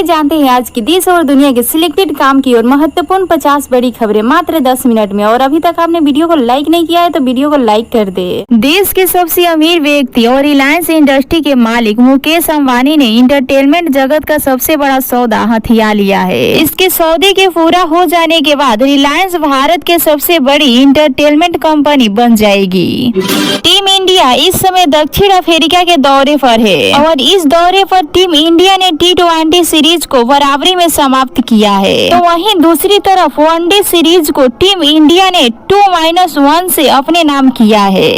जानते हैं आज की देश और दुनिया के सिलेक्टेड काम की और महत्वपूर्ण 50 बड़ी खबरें मात्र 10 मिनट में। और अभी तक आपने वीडियो को लाइक नहीं किया है तो वीडियो को लाइक कर दे। देश के सबसे अमीर व्यक्ति और रिलायंस इंडस्ट्री के मालिक मुकेश अंबानी ने इंटरटेनमेंट जगत का सबसे बड़ा सौदा हथिया लिया है। इसके सौदे के पूरा हो जाने के बाद रिलायंस भारत के सबसे बड़ी इंटरटेनमेंट कंपनी बन जाएगी। टीम इंडिया इस समय दक्षिण अफ्रीका के दौरे पर है और इस दौरे पर टीम इंडिया ने T20 सीरीज को बराबरी में समाप्त किया है। तो वहीं दूसरी तरफ वनडे सीरीज को टीम इंडिया ने 2-1 से अपने नाम किया है।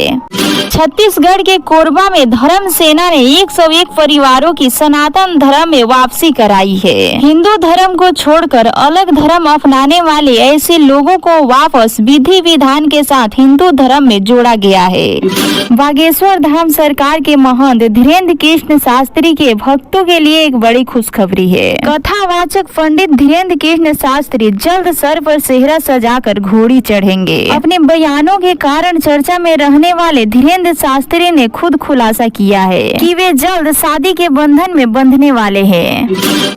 छत्तीसगढ़ के कोरबा में धर्म सेना ने 101 परिवारों की सनातन धर्म में वापसी कराई है। हिंदू धर्म को छोड़कर अलग धर्म अपनाने वाले ऐसे लोगों को वापस विधि विधान के साथ हिंदू धर्म में जोड़ा गया है। बागेश्वर धाम सरकार के महंत धीरेन्द्र कृष्ण शास्त्री के भक्तों के लिए एक बड़ी खुशखबरी है। कथावाचक पंडित धीरेन्द्र कृष्ण शास्त्री जल्द सर पर सेहरा सजाकर घोड़ी चढ़ेंगे। अपने बयानों के कारण चर्चा में रहने वाले धीरेन्द्र शास्त्री ने खुद खुलासा किया है कि वे जल्द शादी के बंधन में बंधने वाले हैं।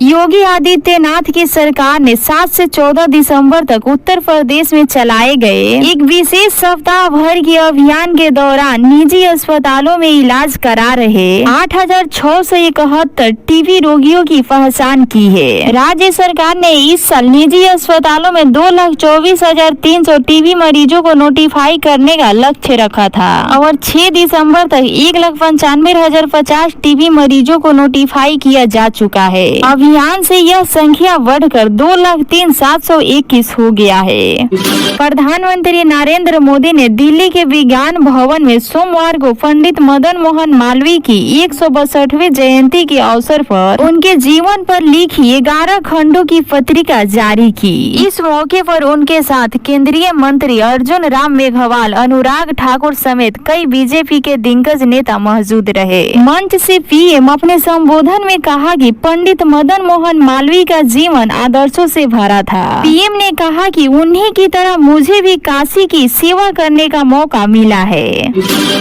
योगी आदित्यनाथ की सरकार ने 7 से 14 दिसंबर तक उत्तर प्रदेश में चलाए गए एक विशेष सप्ताह भर के अभियान के दौरान निजी अस्पतालों में इलाज करा रहे 8,671 टीबी रोगियों की पहचान की है। राज्य सरकार ने इस साल निजी अस्पतालों में 2,24,300 टीबी मरीजों को नोटिफाई करने का लक्ष्य रखा था और 6 दिसंबर तक 1,95,050 टीबी मरीजों को नोटिफाई किया जा चुका है। अभियान से यह संख्या बढ़कर 2,03,721 हो गया है। प्रधानमंत्री नरेंद्र मोदी ने दिल्ली के विज्ञान भवन में सोमवार को पंडित मदन मोहन मालवीय की 162वीं जयंती के अवसर पर उनके जीवन पर लिखी 11 खंडों की पत्रिका जारी की। इस मौके पर उनके साथ केंद्रीय मंत्री अर्जुन राम मेघवाल, अनुराग ठाकुर समेत कई बीजेपी के दिग्गज नेता मौजूद रहे। मंच से पीएम अपने संबोधन में कहा कि पंडित मदन मोहन मालवीय का जीवन आदर्शों से भरा था। पीएम ने कहा कि उन्हीं की तरह मुझे भी काशी की सेवा करने का मौका मिला है।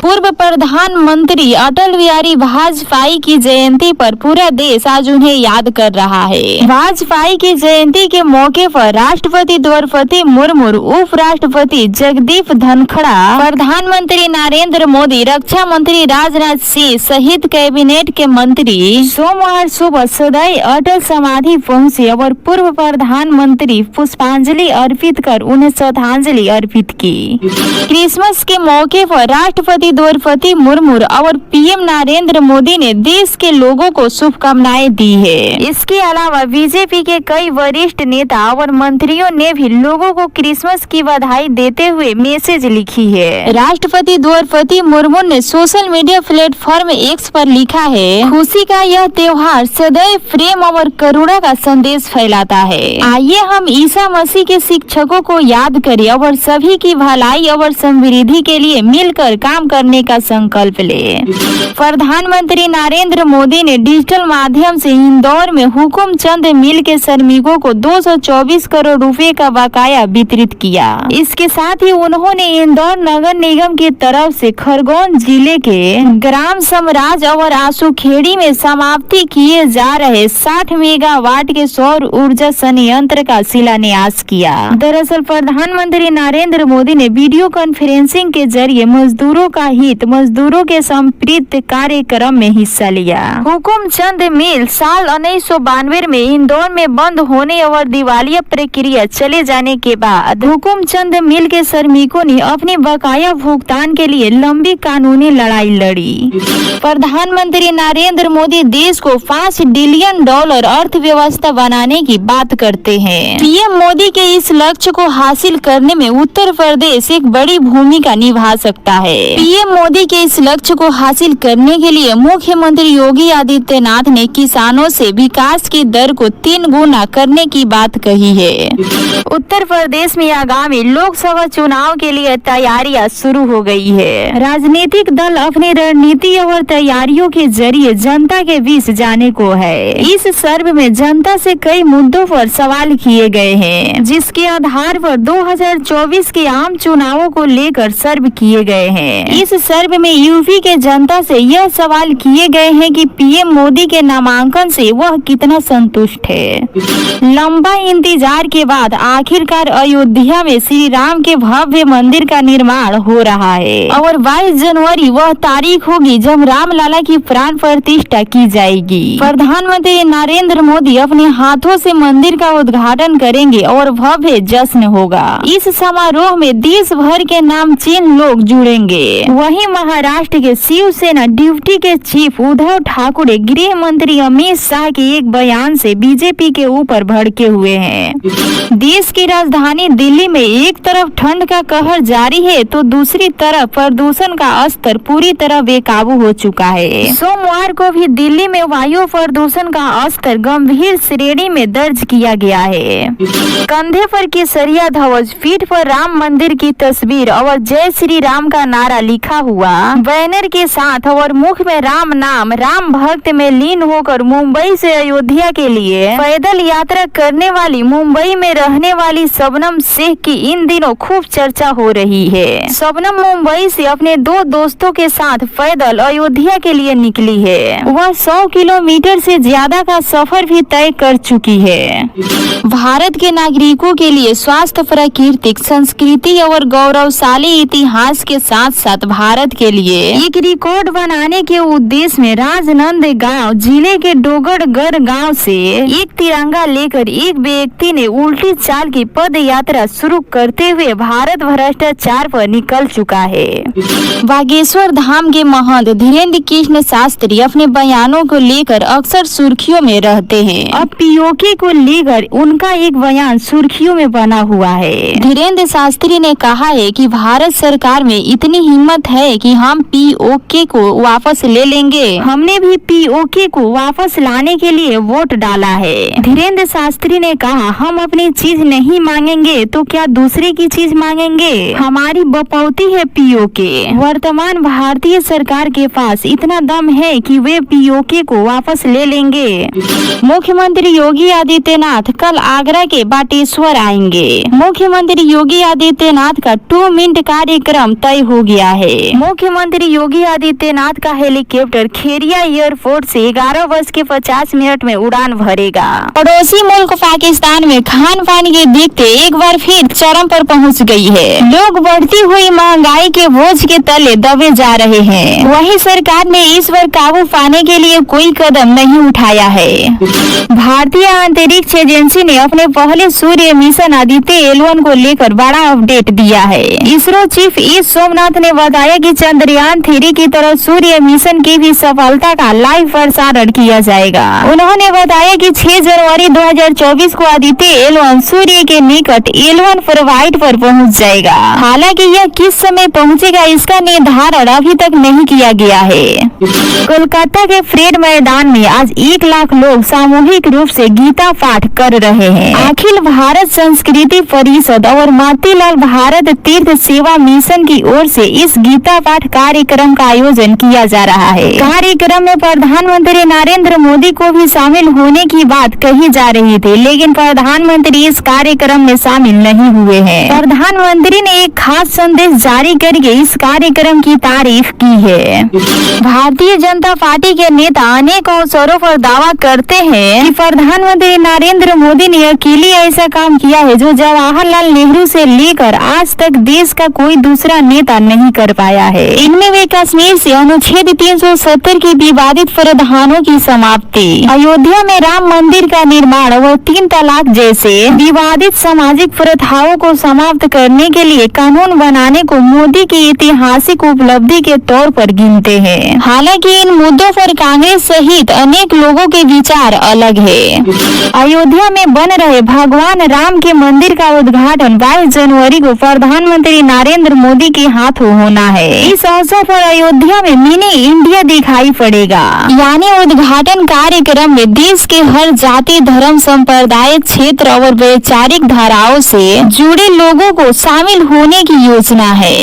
पूर्व प्रधानमंत्री अटल बिहारी वाजपेयी की जयंती पर पूरा देश आज उन्हें याद कर रहा है। वाजपेयी की जयंती के मौके पर राष्ट्रपति द्रौपदी मुर्मू, उप राष्ट्रपति जगदीप धनखड़, प्रधानमंत्री नरेंद्र मोदी, रक्षा मंत्री राजनाथ सिंह सहित कैबिनेट के मंत्री सोमवार सुबह सदैव अटल समाधि पहुंचे और पूर्व प्रधानमंत्री पुष्पांजलि अर्पित कर उन्हें श्रद्धांजलि अर्पित की। क्रिसमस के मौके पर राष्ट्रपति द्रौपदी मुर्मू और पीएम नरेंद्र मोदी ने देश के लोगों को शुभकामनाएं दी है। इसके अलावा बीजेपी के कई वरिष्ठ नेता और मंत्रियों ने भी लोगों को क्रिसमस की बधाई देते हुए मैसेज लिखी है। राष्ट्रपति द्रौपदी मुर्मू ने सोशल मीडिया प्लेटफॉर्म X पर लिखा है, खुशी का यह त्योहार सदैव प्रेम और करुणा का संदेश फैलाता है। आइए हम ईसा मसीह के शिक्षकों को याद करें और सभी की भलाई और समृद्धि के लिए मिलकर काम करने का संकल्प ले। प्रधानमंत्री नरेंद्र मोदी ने डिजिटल माध्यम से इंदौर में हुकुमचंद मिल के श्रमिकों को 224 करोड़ रुपए का बकाया वितरित किया। इसके साथ ही उन्होंने इंदौर नगर निगम की तरफ से खरगोन जिले के ग्राम समराज और आशुखेड़ी में समाप्ति किए जा रहे 60 मेगावाट के सौर ऊर्जा संयंत्र का शिलान्यास किया। दरअसल प्रधानमंत्री नरेंद्र मोदी ने वीडियो कॉन्फ्रेंसिंग के जरिए मजदूरों का हित, मजदूरों के संप्रीत कार्यक्रम में हिस्सा लिया। हुकुमचंद मिल साल 1992 में इंदौर में बंद होने और दिवालिया प्रक्रिया चले जाने के बाद हुकुमचंद मिल के श्रमिकों ने अपने बकाया भुगतान के लिए लंबी कानूनी लड़ाई लड़ी। प्रधानमंत्री नरेंद्र मोदी देश को $5 ट्रिलियन अर्थव्यवस्था बनाने की बात करते हैं। पीएम मोदी के इस लक्ष्य को हासिल करने में उत्तर प्रदेश एक बड़ी भूमिका निभा सकता है। पीएम मोदी के इस लक्ष्य को हासिल करने के लिए मुख्यमंत्री योगी आदित्यनाथ ने किसानों से विकास की दर को 3 गुना करने की बात कही है। उत्तर प्रदेश में आगामी लोकसभा चुनाव के लिए तैयारियां शुरू हो गई है। राजनीतिक दल अपनी रणनीति और तैयारियों के जरिए जनता के बीच जाने को है। इस सर्वे में जनता से कई मुद्दों पर सवाल किए गए हैं, जिसके आधार पर 2024 के आम चुनावों को लेकर सर्वे किए गए हैं। इस सर्वे में यूपी के जनता से यह सवाल किए गए हैं कि पीएम मोदी के नामांकन से वह कितना संतुष्ट है। लंबा इंतजार के बाद आखिरकार अयोध्या में श्री राम के भव्य मंदिर का निर्माण हो रहा है और 22 जनवरी वह तारीख होगी जब राम लला की प्राण प्रतिष्ठा की जाएगी। प्रधानमंत्री नरेंद्र मोदी अपने हाथों से मंदिर का उद्घाटन करेंगे और भव्य जश्न होगा। इस समारोह में देश भर के नामचीन लोग जुड़ेंगे। वहीं महाराष्ट्र के शिवसेना डिप्टी के चीफ उद्धव ठाकरे गृह मंत्री अमित शाह के एक बयान से बीजेपी के ऊपर भड़के हुए हैं। देश की राजधानी दिल्ली में एक तरफ ठंड का कहर जारी है तो दूसरी तरफ प्रदूषण का स्तर पूरी तरह बेकाबू हो चुका है। सोमवार को भी दिल्ली में वायु प्रदूषण का स्तर गंभीर श्रेणी में दर्ज किया गया है। कंधे पर केसरिया ध्वज, पीठ पर राम मंदिर की तस्वीर और जय श्री राम का नारा लिखा हुआ बैनर के साथ और मुख में राम नाम, राम भक्त में लीन होकर मुंबई से अयोध्या के लिए पैदल यात्रा करने वाली मुंबई में रहने वाली शबनम शेख की इन दिनों खूब चर्चा हो रही है। शबनम मुंबई से अपने 2 दोस्तों के साथ पैदल अयोध्या के लिए निकली है। वह 100 किलोमीटर से ज्यादा का सफर भी तय कर चुकी है। भारत के नागरिकों के लिए स्वास्थ्य, प्राकृतिक संस्कृति और गौरवशाली इतिहास के साथ साथ भारत के लिए एक रिकॉर्ड बनाने के उद्देश्य में राजनांदगांव जिले के डोगरगढ़ गांव से एक तिरंगा लेकर एक व्यक्ति ने उल्टी चाल की पद यात्रा शुरू करते हुए भारत भ्रष्टाचार पर निकल चुका है। बागेश्वर धाम के महंत धीरेन्द्र कृष्ण शास्त्री अपने बयानों को लेकर अक्सर सुर्खियों में रहते हैं। अब पीओके को लेकर उनका एक बयान सुर्खियों में बना हुआ है। धीरेन्द्र शास्त्री ने कहा है कि भारत सरकार में इतनी हिम्मत है कि हम पीओके को वापस ले लेंगे। हमने भी पीओके को वापस लाने के लिए वोट डाला है। धीरेन्द्र शास्त्री ने कहा, हम अपनी चीज नहीं मांगेंगे तो क्या दूसरे की चीज मांगेंगे। हमारी बपौती है पीओके। वर्तमान भारतीय सरकार के पास इतना दम है कि वे पीओके को वापस ले लेंगे। मुख्यमंत्री योगी आदित्यनाथ कल आगरा के बाटेश्वर आएंगे। मुख्यमंत्री योगी आदित्यनाथ का 2 मिनट कार्यक्रम तय हो गया है। मुख्यमंत्री योगी आदित्यनाथ का हेलीकॉप्टर खेरिया एयरपोर्ट से 11:50 में उड़ान भरेगा। पड़ोसी मुल्क पाकिस्तान में खान पान के देखते एक बार फिर चरम पर पहुंच गई है। लोग बढ़ती हुई महंगाई के बोझ के तले दबे जा रहे हैं। वहीं सरकार ने इस पर काबू पाने के लिए कोई कदम नहीं उठाया है। भारतीय अंतरिक्ष एजेंसी ने अपने पहले सूर्य मिशन आदित्य L1 को लेकर बड़ा अपडेट दिया है। इसरो चीफ एस सोमनाथ ने बताया कि चंद्रयान 3 की तरह सूर्य मिशन की भी सफलता का लाइव प्रसारण किया जाएगा। उन्होंने बताया कि 6 जनवरी 2024 को आदित्य L1 सूर्य के निकट L1 ऑर्बिट पर पहुंच जाएगा। हालांकि यह किस समय पहुंचेगा इसका निर्धारण अभी तक नहीं किया गया है। कोलकाता के परेड मैदान में आज 1 लाख लोग सामूहिक रूप से गीता पाठ कर रहे हैं। अखिल भारत संस्कृति परिषद और मोतीलाल भारत तीर्थ सेवा मिशन की ओर से इस गीता पाठ कार्यक्रम का आयोजन किया जा रहा है। कार्यक्रम में प्रधानमंत्री नरेंद्र मोदी को भी शामिल होने की बात कही जा रही थी, लेकिन प्रधानमंत्री इस कार्यक्रम में शामिल नहीं हुए हैं। प्रधानमंत्री ने एक खास संदेश जारी करके इस कार्यक्रम की तारीफ की है। भारतीय जनता पार्टी के नेता अनेक अवसरों पर दावा करते हैं कि प्रधानमंत्री नरेंद्र मोदी ने अकेले ऐसा काम किया है जो जवाहरलाल नेहरू से लेकर आज तक देश का कोई दूसरा नेता नहीं कर पाया है। इनमें वे कश्मीर से अनुच्छेद 370 की विवादित प्रावधानों की समाप्ति, अयोध्या में राम मंदिर का निर्माण व 3 तलाक जैसे विवादित सामाजिक प्रथाओं को समाप्त करने के लिए कानून बनाने को मोदी की ऐतिहासिक उपलब्धि के तौर पर गिनते हैं। हालांकि इन मुद्दों पर कांग्रेस सहित अनेक लोगों के विचार अलग है। अयोध्या में बन रहे भगवान राम के मंदिर का उद्घाटन 22 जनवरी को प्रधानमंत्री नरेंद्र मोदी के हाथों होना है। इस अवसर पर अयोध्या में मिनी इंडिया दिखाई पड़ेगा, यानी उद्घाटन कार्यक्रम में देश के हर जाति, धर्म, संप्रदाय, क्षेत्र और वैचारिक धाराओं से जुड़े लोगों को शामिल होने की योजना है।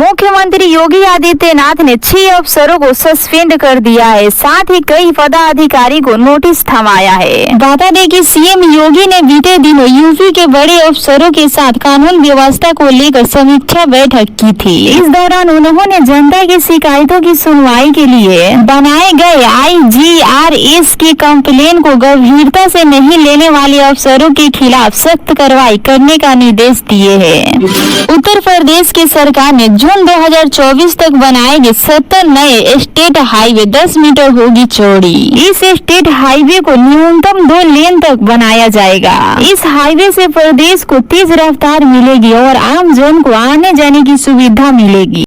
मुख्यमंत्री योगी आदित्यनाथ ने 6 अफसरों को सस्पेंड कर दिया है, साथ ही कई पदाधिकारी को नोटिस थमाया है। बता दें कि सीएम योगी ने बीते दिनों यूपी के बड़े अफसरों के साथ कानून व्यवस्था को लेकर समीक्षा बैठक की थी। इस दौरान उन्होंने जनता की शिकायतों की सुनवाई के लिए बनाए गए IGRS के कंप्लेन को गंभीरता से नहीं लेने वाले अफसरों के खिलाफ सख्त कार्रवाई करने का निर्देश दिए हैं। उत्तर प्रदेश की सरकार ने जून 2024 तक बनाए गए 70 नए स्टेट हाईवे 10 मीटर होगी चौड़ी। इस स्टेट हाईवे को न्यूनतम 2 लेन तक बनाया जाएगा। इस हाईवे से प्रदेश को तेज रफ्तार मिलेगी और आम जन को आने जाने की सुविधा मिलेगी।